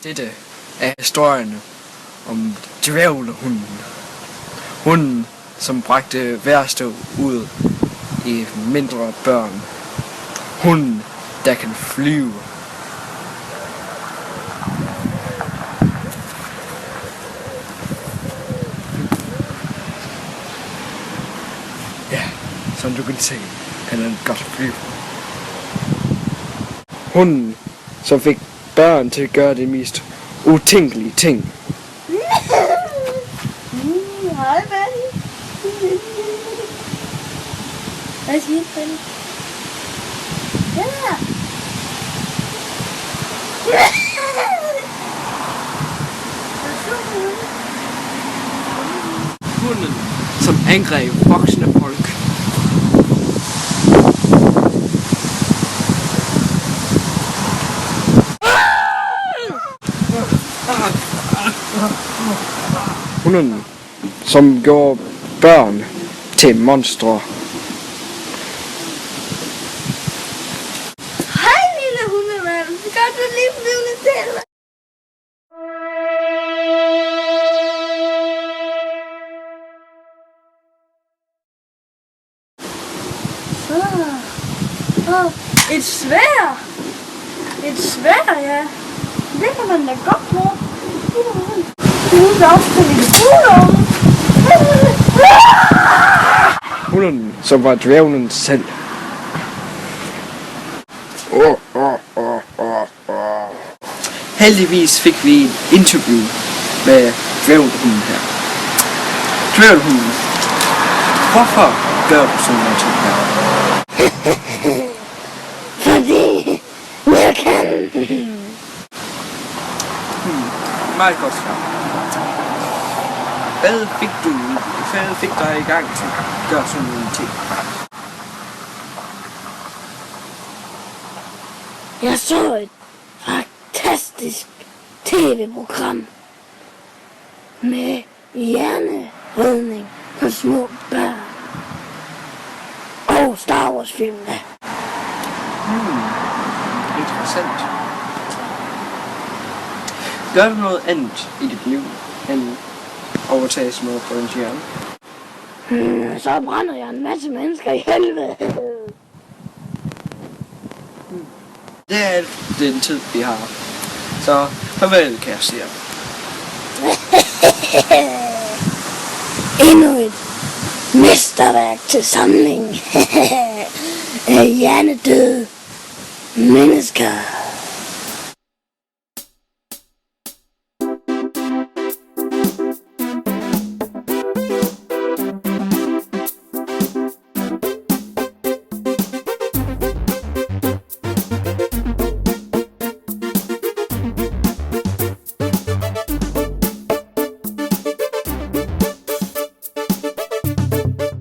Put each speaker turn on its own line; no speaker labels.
Dette er historien om dværghunden. Hunden, som bragte værste ud i mindre børn. Hunden, der kan flyve. Ja, som du kan se, han er godt flyve. Hunden, som fik børn til at gøre det mest utænkelige ting.
Hej, Benny. Hvad siger du, Benny? Ja.
Hunden, som angreb voksne folk. Hunden, som gjorde børn til monstre.
Hej, lille hundemand. Godt, du lige blev lidt til. Et sværd. Et sværd, ja. Det kan man da godt bruge. Nu er også på min fuglunge.
Hunden, som var dværgen selv. Heldigvis fik vi et interview med dværghunden her. Dværghunden, hvorfor gør du sådan noget ting her?
Fordi jeg kan.
Meget godt svar. Hvad fik dig i gang til at gøre sådan nogle ting?
Jeg så et fantastisk tv-program med hjerneredning på små børn og Star Wars-filmene.
Interessant. Gør du noget andet i dit liv end overtage sådan noget på en hjerne?
Så brænder jeg en masse mennesker i helvede.
Det er alt den tid, vi har. Så farvel, kære seere.
Endnu et mesterværk til samling af hjernedøde mennesker.